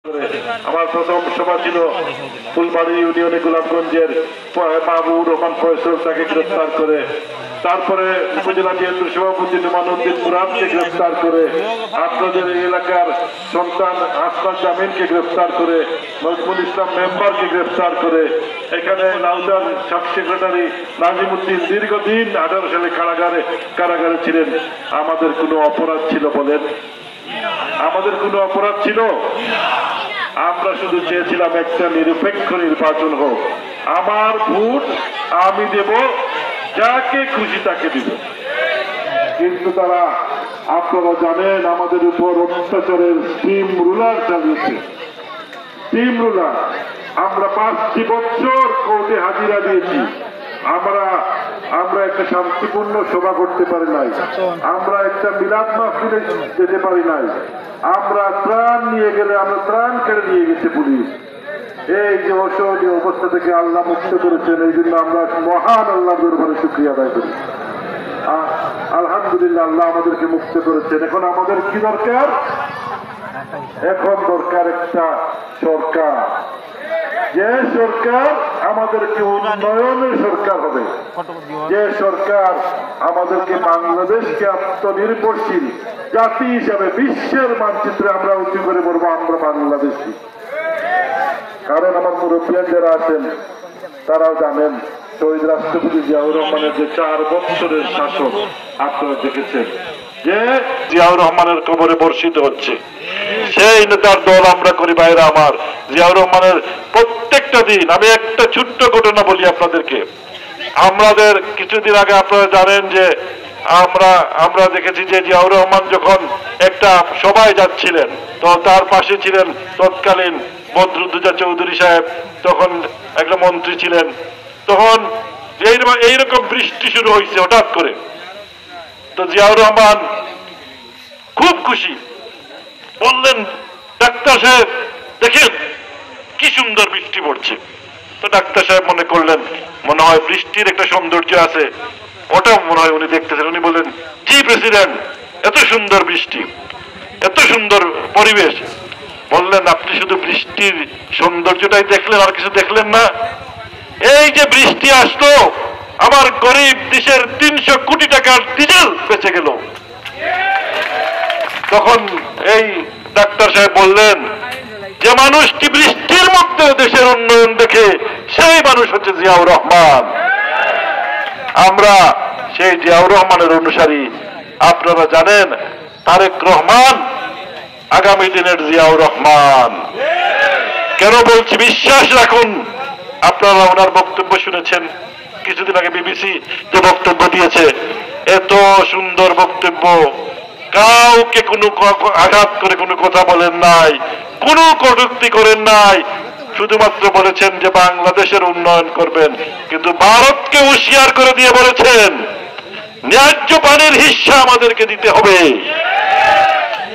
আমার প্রথম সভা ছিল ফুলবাড়ি ইউনিয়নে গোলাপগঞ্জের মাহবুব রহমান ফয়সল, তাকে গ্রেফতার করে, তারপরে উপজেলা বিএনপির সভাপতি নুমানুদ্দিন মুরাদকে গ্রেফতার করে, আপনাদের এলাকার সন্তান আসমান জামিনকে গ্রেফতার করে, নজরুল ইসলাম মেম্বারকে গ্রেফতার করে, এখানে নাউদার সাব সেক্রেটারি নাজিমুদ্দিন দীর্ঘদিন 18 সালে কারাগারে ছিলেন। আমাদের কোনো অপরাধ ছিল বলেন? আমাদের কোনো অপরাধ ছিল? আমরা শুধু চেয়েছিলাম একটা নিরপেক্ষ নির্বাচন হোক, আমার ভোট আমি দেব, যাকে খুশি তাকে দিব। কিন্তু তারা, আপনারা জানেন, আমাদের উপর অত্যাচারের স্টিম রুলার চালিয়েছে। Steam ruler. আমরা 5টি বছর কোর্টে হাজিরা দিয়েছি। আমরা একটা শান্তিপূর্ণ সভা করতে পারি নাই, আমরা একটা মিলাদ মাহফিলে যেতে পারি নাই, আমরা ত্রাণ নিয়ে গেলে আমরা ত্রাণ কেড়ে নিয়ে গেছে পুলিশ। এই যে অসহনীয় অবস্থা থেকে আল্লাহ মুক্ত করেছেন, এই জন্য আমরা মহান আল্লাহর দরবারে শুকরিয়া আদায় করি। আলহামদুলিল্লাহ, আল্লাহ আমাদেরকে মুক্ত করেছেন। এখন আমাদের কি দরকার? এখন দরকার একটা সরকার, যে সরকার আমাদেরকে উন্নয়নের সরকার হবে, যে সরকার আমাদেরকে বাংলাদেশকে আত্মনির্ভরশীল জাতি হিসাবে বিশ্বের মানচিত্রে আমরা উঁচু করে বলবো আমরা বাংলাদেশি। কারণ আমার মুরব্বিয়ান যারা আছেন তারাও জানেন, শহীদ রাষ্ট্রপতি জিয়াউর রহমানের যে 4 বছরের শাসন আপনারা দেখেছেন, যে জিয়াউর রহমানের কবরে বর্ষিত হচ্ছে, সেই নেতার দল আমরা করি। ভাইরা আমার, জিয়াউর রহমানের প্রত্যেকটা দিন, আমি একটা ছোট্ট ঘটনা বলি আপনাদেরকে। আমাদের কিছুদিন আগে আপনারা জানেন যে আমরা দেখেছি যে জিয়াউর রহমান যখন একটা সভায় যাচ্ছিলেন, তো তার পাশে ছিলেন তৎকালীন বদরুদ্দোজা চৌধুরী সাহেব, তখন একটা মন্ত্রী ছিলেন। তখন এইরকম বৃষ্টি শুরু হয়েছে হঠাৎ করে, তো জিয়াউর রহমান খুব খুশি, বললেন, ডাক্তার সাহেব দেখেন কি সুন্দর বৃষ্টি পড়ছে। তো ডাক্তার সাহেব মনে করলেন মনে হয় বৃষ্টির একটা সৌন্দর্য আছে, ওটা মনে হয় উনি দেখতেছেন। উনি বললেন, জি প্রেসিডেন্ট, এত সুন্দর বৃষ্টি, এত সুন্দর পরিবেশ। বললেন, আপনি শুধু বৃষ্টির সৌন্দর্যটাই দেখলেন, আর কিছু দেখলেন না? এই যে বৃষ্টি আসতো, আমার গরিব দেশের 300 কোটি টাকার ডিজেল বেঁচে গেল। তখন এই ডাক্তার সাহেব বললেন, যে মানুষটি বৃষ্টির মধ্যে দেশের উন্নয়ন দেখে, সেই মানুষ হচ্ছে জিয়াউর রহমান। আমরা সেই জিয়াউর রহমানের অনুসারী। আপনারা জানেন, তারেক রহমান আগামী দিনের জিয়াউর রহমান। কেন বলছি? বিশ্বাস রাখুন, আপনারা ওনার বক্তব্য শুনেছেন, কিছুদিন আগে বিবিসি যে বক্তব্য দিয়েছে, এত সুন্দর বক্তব্য, কাউকে কোনো আঘাত করে কোনো কথা বলেন নাই, কোনো কটূক্তি করেন নাই, শুধুমাত্র বলেছেন যে বাংলাদেশের উন্নয়ন করবেন। কিন্তু ভারতকে হুঁশিয়ার করে দিয়ে বলেছেন, ন্যায্য পানির হিস্সা আমাদেরকে দিতে হবে।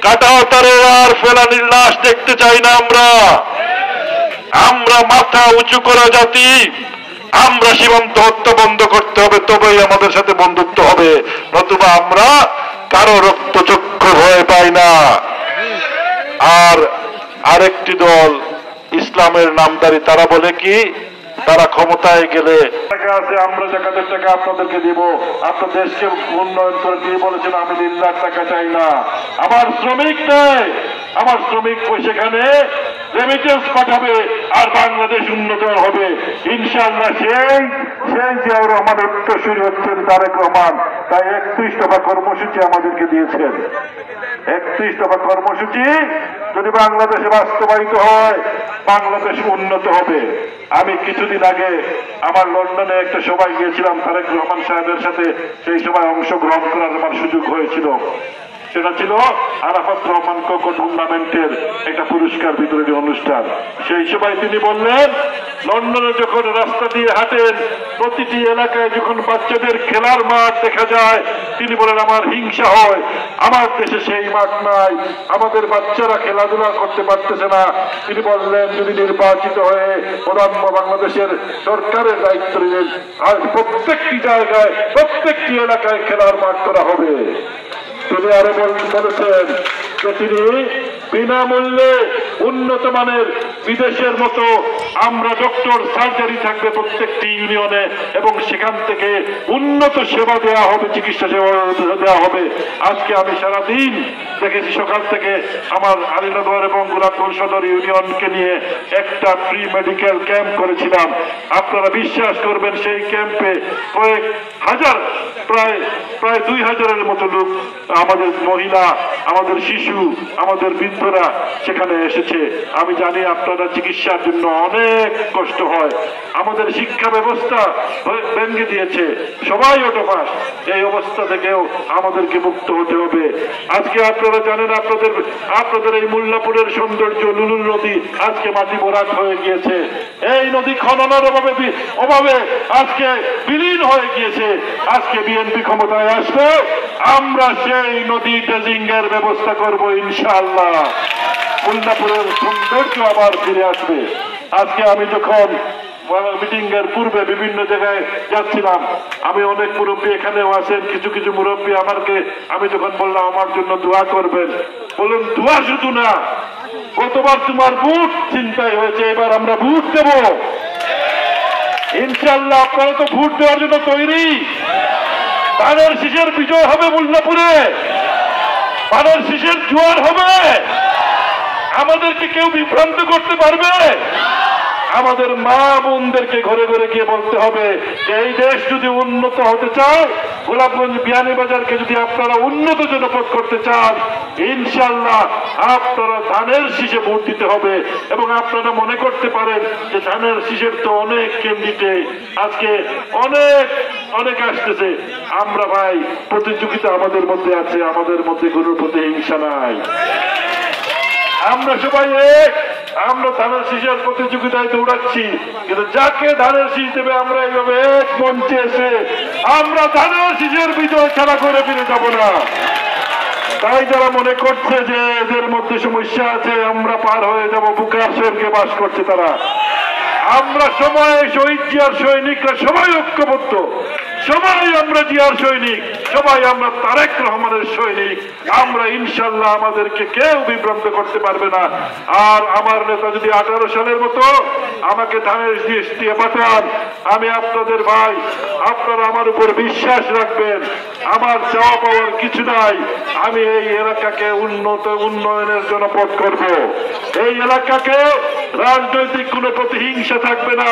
কাঁটাতারের আর ফেলানির লাশ দেখতে চাই না আমরা মাথা উঁচু করা জাতি। আমরা সীমান্ত হত্যা বন্ধ করতে হবে, তবেই আমাদের সাথে বন্ধুত্ব হবে, নতুবা আমরা কারো রক্তচক্ষু ভয় পাই না। আর আরেকটি দল ইসলামের নামদারি, তারা বলে কি, তারা ক্ষমতায় গেলে টাকা আছে, আমরা জাকাতের টাকা আপনাদেরকে দিব, আপনার দেশকে উন্নয়ন করে দিয়ে বলেছেন আমি 3 লাখ টাকা চাই না, আমার শ্রমিক নেই, আমার শ্রমিক সেখানে রেমিটেন্স পাঠাবে, আর বাংলাদেশ উন্নত হবে ইনশাআল্লাহ। সেই জিয়াউর রহমানের উত্তরসূরি হচ্ছেন তারেক রহমান। তাই 31 দফা কর্মসূচি আমাদেরকে দিয়েছেন। 31 দফা কর্মসূচি যদি বাংলাদেশে বাস্তবায়িত হয়, বাংলাদেশ উন্নত হবে। আমি কিছুদিন আগে আমার লন্ডনে একটা সভায় গিয়েছিলাম তারেক রহমান সাহেবের সাথে, সেই সভায় অংশগ্রহণ করার আমার সুযোগ হয়েছিল। সেটা ছিল আরাফাত রহমান কোকো টুর্নামেন্টের একটা পুরস্কার বিতরণী অনুষ্ঠান। সেই সময় তিনি বললেন, লন্ডনে যখন রাস্তা দিয়ে হাঁটেন, প্রতিটি এলাকায় যখন বাচ্চাদের খেলার মাঠ দেখা যায়, তিনি বলেন আমার হিংসা হয়, আমার দেশে সেই মাঠ নাই, আমাদের বাচ্চারা খেলাধুলা করতে পারতেছে না। তিনি বললেন, যদি নির্বাচিত হয়ে বাংলাদেশের সরকারের দায়িত্ব নিলেন, আর প্রত্যেকটি জায়গায় প্রত্যেকটি এলাকায় খেলার মাঠ করা হবে। তিনি আরো বলেছেন যে তিনি বিনামূল্যে উন্নত মানের বিদেশের মতো আমরা ডক্টর সার্জারি থাকবে প্রত্যেকটি ইউনিয়নে এবং সেখান থেকে উন্নত সেবা দেওয়া হবে, চিকিৎসা সেবা দেওয়া হবে। আজকে আমি সারাদিন দেখেছি, সকাল থেকে আমার আলীনগর এবং গোলাপগঞ্জ সদর ইউনিয়নকে নিয়ে একটা ফ্রি মেডিকেল ক্যাম্প করেছিলাম। আপনারা বিশ্বাস করবেন, সেই ক্যাম্পে কয়েক হাজার, প্রায় 2000-এর মতো লোক, আমাদের মহিলা, আমাদের শিশু, আমাদের বৃদ্ধরা সেখানে এসেছে। আমি জানি আপনারা চিকিৎসার জন্য অনেক কষ্ট হয়, আমাদের শিক্ষা ব্যবস্থা ভেঙে দিয়েছে, সবাই অটোপাস। এই অবস্থা থেকেও আমাদেরকে মুক্ত হতে হবে। আজকে আপনারা জানেন, আপনাদের এই মোল্লাপুরের সৌন্দর্য লুলুল নদী আজকে মাটি ভরাট হয়ে গিয়েছে। এই নদী খননের অভাবে আজকে বিলীন হয়ে গিয়েছে। আজকে বিএনপি ক্ষমতায় আসবে, আমরা সেই নদী ড্রেজিং এর ব্যবস্থা করব ইনশাআল্লাহ। মোল্লাপুরের সৌন্দর্য আবার ফিরে আসবে। আজকে আমি যখন মিটিং এর পূর্বে বিভিন্ন জায়গায় যাচ্ছিলাম, আমি অনেক মুরব্বী এখানেও আছেন, কিছু কিছু মুরব্বী আমি যখন বললাম আমার জন্য দোয়া করবেন, বললেন দোয়া শুধু না, গতবার তোমার বুট চিন্তাই হয়েছে, এবার আমরা বুট দেব ইনশাআল্লাহ। আপনারা তো ভোট দেওয়ার জন্য তৈরি। ধানের শীষের বিজয় হবে মোল্লাপুরে, ধানের শীষের জোয়ার হবে। আমাদেরকে কেউ বিভ্রান্ত করতে পারবে? আমাদের মা বোনদেরকে ঘরে ঘরে গিয়ে বলতে হবে যে এই দেশ যদি উন্নত হতে চায়, গোলাপগঞ্জ বিয়ানীবাজারকে যদি আপনারা উন্নত জনপদ করতে চান, ইনশাআল্লাহ আপনারা ধানের শীষে ভোট দিতে হবে। এবং আপনারা মনে করতে পারেন যে ধানের শীষের তো অনেক ক্যান্ডিডেট আজকে অনেক আসতেছে। আমরা ভাই, প্রতিযোগিতা আমাদের মধ্যে আছে, আমাদের মধ্যে কোনো প্রতিহিংসা নাই, আমরা সবাই এক। আমরা ধানের শীষের প্রতিযোগিতায় দৌড়াচ্ছি, কিন্তু যাকে ধানের শীষ দেবে আমরা এইভাবে এক মঞ্চে এসে আমরা ধানের শীষের বিজয় খেলা করে ফিরে যাব না। তাই যারা মনে করছে যে এদের মধ্যে সমস্যা আছে, আমরা পার হয়ে যাব, বুকার স্বর্গে বাস করছে তারা। আমরা সবাই শহীদ জিয়ার সৈনিকরা, সবাই ঐক্যবদ্ধ, সবাই আমরা জিয়ার সৈনিক, সবাই আমরা তারেক রহমানের সৈনিক। আমরা ইনশাল্লাহ, আমাদেরকে কেউ বিভ্রান্ত করতে পারবে না। আর আমার নেতা যদি 18 সালের মতো আমাকে ধানের শীষ দিয়ে পাঠান, আমি আপনাদের ভাই, আপনারা আমার উপর বিশ্বাস রাখবেন, আমার চাওয়া পাওয়ার কিছু নাই। আমি এই এলাকাকে উন্নয়নের জনপদ করব। এই এলাকাকে রাজনৈতিক কোনো প্রতিহিংসা থাকবে না,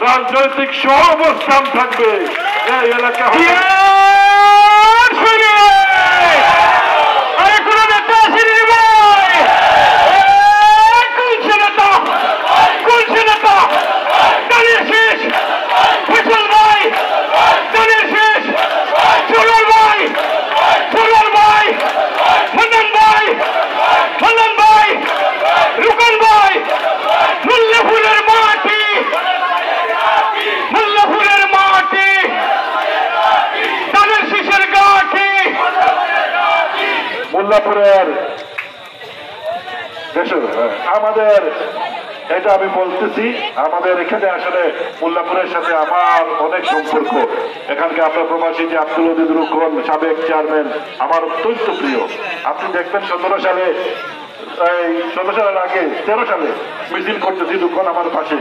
রাজনৈতিক সহাবস্থান থাকবে। এই এলাকা মোল্লাপুরের আমাদের, এটা আমি বলতেছি, আমাদের এখানে আসলে মোল্লাপুরের সাথে আমার অনেক সম্পর্ক। এখানকার আপনার প্রবাসী যে আব্দুল ওদুদ রুকন, সাবেক চেয়ারম্যান, আমার অত্যন্ত প্রিয়। আপনি দেখবেন 17 সালের আগে 13 সালে মিছিল করতেছি, রুকন আমার পাশে।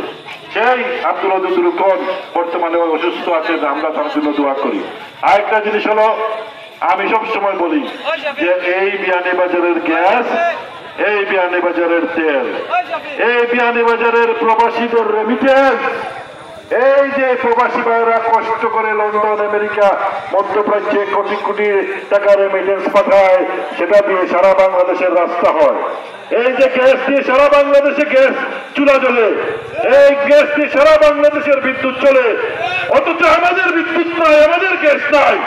সেই আব্দুল ওদুদ রুকন বর্তমানে অসুস্থ আছেন, আমরা তার জন্য দোয়া করি। আরেকটা জিনিস হলো, আমি সবসময় বলি যে এই বিয়ানীবাজারের গ্যাস, এই বিয়ানীবাজারের তেল, এই বিয়ানীবাজারের প্রবাসীদের রেমিটেন্স, এই যে প্রবাসী ভাইয়েরা কষ্ট করে লন্ডন, আমেরিকা, মধ্যপ্রাচ্যে কোটি কোটি টাকা রেমিটেন্স পাঠায়, সেটা দিয়ে সারা বাংলাদেশের রাস্তা হয়। এই যে গ্যাস দিয়ে সারা বাংলাদেশে গ্যাস চুলা জ্বলে, এই গ্যাস দিয়ে সারা বাংলাদেশের বিদ্যুৎ চলে, অথচ আমাদের বিদ্যুৎ নাই, আমাদের গ্যাস নাই।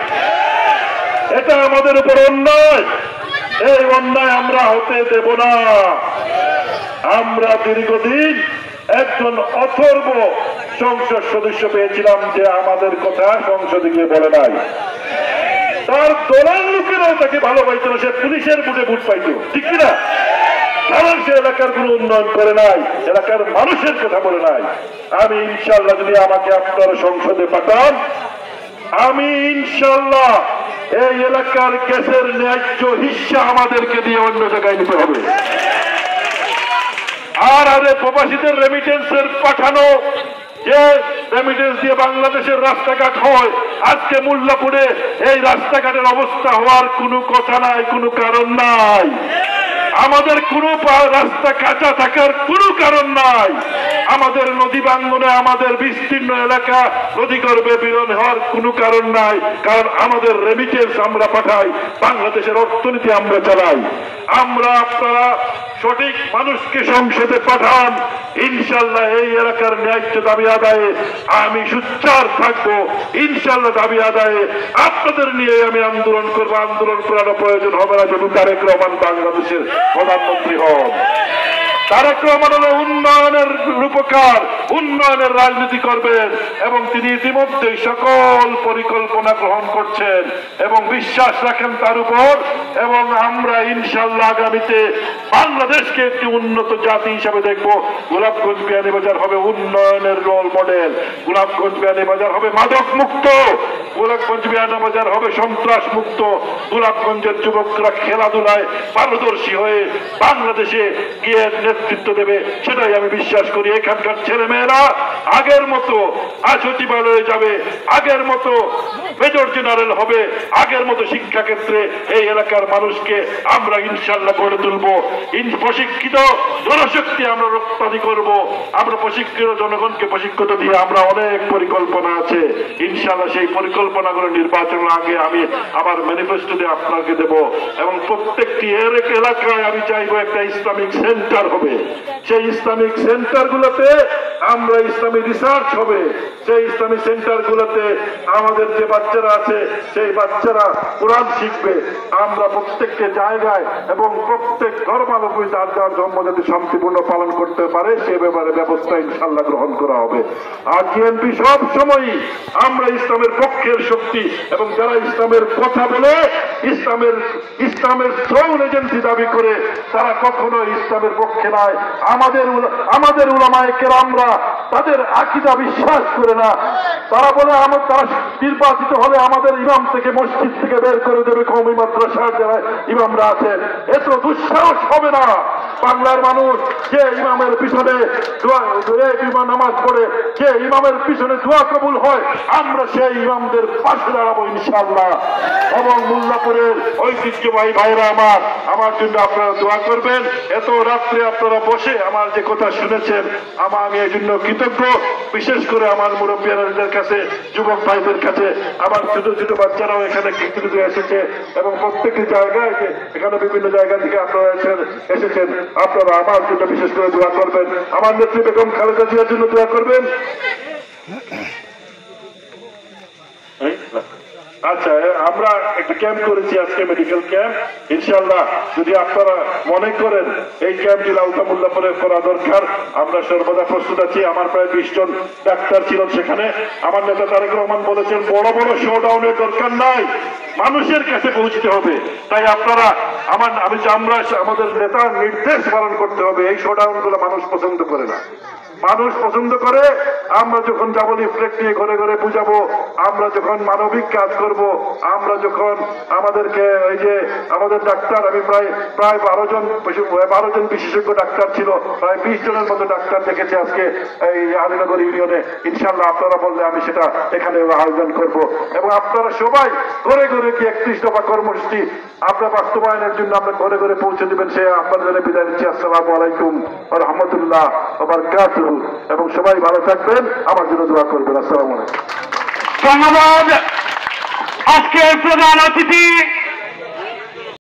এটা আমাদের উপর অন্যায়। এই অন্যায় আমরা হতে দেব না। আমরা দীর্ঘদিন একজন অথর্ব সংসদ সদস্য পেয়েছিলাম যে আমাদের কথা সংসদে গিয়ে বলে নাই। তার দলের লোকেরাও তাকে ভালো পাইত না, সে পুলিশের বুটে বুট পাইত, ঠিক কিনা? কারণ সে এলাকার কোনো উন্নয়ন করে নাই, এলাকার মানুষের কথা বলে নাই। আমি ইনশাল্লাহ, যদি আমাকে আপনারা সংসদে পাঠান, আমি ইনশাল্লাহ এই এলাকার গ্যাসের ন্যায্য হিস্সা আমাদেরকে দিয়ে অন্য জায়গায় নিতে হবে। আর প্রবাসীদের রেমিটেন্সের পাঠানো যে রেমিটেন্স দিয়ে বাংলাদেশের রাস্তাঘাট হয়, আজকে মোল্লাপুরে এই রাস্তাঘাটের অবস্থা হওয়ার কোনো কথা নাই, কোনো কারণ নাই। আমাদের কোনো রাস্তা কাঁচা থাকার কোনো কারণ নাই। আমাদের নদী বাঙ্গনে আমাদের বিস্তীর্ণ এলাকা নদী গর্ভে বিলীন হওয়ার কোনো কারণ নাই, কারণ আমাদের রেমিটেন্স আমরা পাঠাই, বাংলাদেশের অর্থনীতি আমরা চালাই। আমরা আপনারা সঠিক মানুষকে সংসদে পাঠান, ইনশাল্লাহ এই এলাকার ন্যায্য দাবি আদায়ে আমি সোচ্চার থাকবো। ইনশাল্লাহ দাবি আদায়ে আপনাদের নিয়ে আমি আন্দোলন করবো। আন্দোলন করার প্রয়োজন হবে না যদি তারেক রহমান বাংলাদেশের প্রধানমন্ত্রী হন। তারেক রহমান হলো উন্নয়নের রূপকার, উন্নয়নের রাজনীতি করবেন এবং তিনি ইতিমধ্যেই সকল পরিকল্পনা গ্রহণ করছেন এবং বিশ্বাস রাখেন তার উপর। এবং আমরা ইনশাল্লাহ আগামীতে বাংলাদেশকে একটি উন্নত জাতি হিসাবে দেখব। গোলাপগঞ্জ বিয়ানীবাজার হবে উন্নয়নের রোল মডেল, গোলাপগঞ্জ বিয়ানীবাজার হবে মাদক মুক্ত, গোলাপগঞ্জ বিয়ানীবাজার হবে সন্ত্রাস মুক্ত, গোলাপগঞ্জের যুবকরা খেলাধুলায় পারদর্শী হয়ে বাংলাদেশে গিয়ে নেতৃত্ব দেবে, সেটাই আমি বিশ্বাস করি। এখানকার ছেলে মেয়েরা আগের মতো সচিবালয়ে যাবে, আগের মতো মেজর জেনারেল হবে, আগের মতো শিক্ষা ক্ষেত্রে এই এলাকার মানুষকে আমরা ইনশাল্লাহ গড়ে তুলব। প্রশিক্ষিত জনশক্তি আমরা রপ্তানি করব। আমরা প্রশিক্ষিত জনগণকে প্রশিক্ষিত দিয়ে আমরা অনেক পরিকল্পনা আছে, ইনশাল্লাহ সেই পরিকল্পনাগুলো নির্বাচনের আগে আমি আমার ম্যানিফেস্টো দিয়ে আপনাকে দেব। এবং প্রত্যেকটি এলাকায় আমি চাইবো একটা ইসলামিক সেন্টার হবে। সেই ইসলামিক সেন্টার গুলোতে আমরা ইসলামী রিসার্চ হবে। সেই ইসলামী সেন্টার গুলোতে আমাদের যে বাচ্চারা আছে সেই বাচ্চারা কোরআন শিখবে। আমরা প্রত্যেকটি জায়গায় এবং প্রত্যেক ধর্মাবলম্বী যার যার ধর্ম যাতে শান্তিপূর্ণ পালন করতে পারে সে ব্যাপারে ব্যবস্থা ইনশাল্লাহ গ্রহণ করা হবে। আর বিএনপি সব সময় আমরা ইসলামের পক্ষের শক্তি এবং যারা ইসলামের কথা বলে ইসলামের শ্রম এজেন্সি দাবি করে তারা কখনো ইসলামের পক্ষে নয়। আমাদের উলামায়ে কেরামরা তাদের আকীদা বিশ্বাস করে না। তারা বলে তারা নির্বাচিত হলে আমাদের ইমাম থেকে মসজিদ থেকে বের করে দেবে কওমি মাদ্রাসার যারা ইমামরা আছেন। এত দুঃসাহস হবে না। বাংলার মানুষ যে ইমামের পিছনে নামাজ পড়ে, যে ইমামের পিছনে দোয়া কবুল হয়, আমরা সেই ইমামদের পাশে দাঁড়াবো ইনশাআল্লাহ। এবং মোল্লাপুরের ঐতিহ্যবাহী ভাইরা আমার জন্য আপনারা দোয়া করবেন। এত রাত্রে আপনারা বসে আমার যে কথা শুনেছেন আমি এই জন্য কৃতজ্ঞ। বিশেষ করে আমার মুরব্বিয়ানদের কাছে, যুবক ভাইদের কাছে, আমার ছোট ছোট বাচ্চারাও এখানে কৃতজ্ঞ এসেছে এবং প্রত্যেকটি জায়গায় এখানে বিভিন্ন জায়গা থেকে আপনারা এসেছেন। আপনারা আমার জন্য বিশেষ করে দোয়া করবেন। আমার নেত্রী বেগম খালেদা জিয়ার জন্য দোয়া করবেন। আচ্ছা, আমরা একটা ক্যাম্প করেছি আজকে, মেডিকেল ক্যাম্প। ইনশাআল্লাহ যদি আপনারা মনে করেন এই ক্যাম্পটি লাউতা মোল্লাপুরে করা দরকার, আমরা সর্বদা প্রস্তুত আছি। আমার প্রায় 20 জন ডাক্তার ছিলেন সেখানে। আমার নেতা তারেক রহমান বলেছেন বড় বড় শোডাউনের দরকার নাই, মানুষের কাছে পৌঁছতে হবে। তাই আপনারা আমাদের নেতার নির্দেশ পালন করতে হবে। এই শোডাউন গুলো মানুষ পছন্দ করে না। মানুষ পছন্দ করে আমরা যখন যাবো লিফলেট নিয়ে ঘরে ঘরে বুঝাবো, আমরা যখন মানবিক কাজ করব, আমরা যখন আমাদেরকে এই যে আমাদের ডাক্তার, আমি প্রায় 12 জন বিশেষজ্ঞ ডাক্তার ছিল, প্রায় 20 জনের মতো ডাক্তার দেখেছি আজকে এই আলীনগর ইউনিয়নে। ইনশাল্লাহ আপনারা বললে আমি সেটা এখানে আয়োজন করব এবং আপনারা সবাই ঘরে ঘরে কি 31 দফা কর্মসূচি আপনার বাস্তবায়নের জন্য আমরা ঘরে ঘরে পৌঁছে দেবেন। সে আপনাদের জন্য বিদায় নিচ্ছি। আসসালামু আলাইকুম ওয়া রাহমাতুল্লাহ ওয়া বারাকাতুহু। এবং সবাই ভালো থাকবেন, আমার জন্য দোয়া করবেন। আসসালামু আলাইকুম। ধন্যবাদ। আজকের প্রধান অতিথি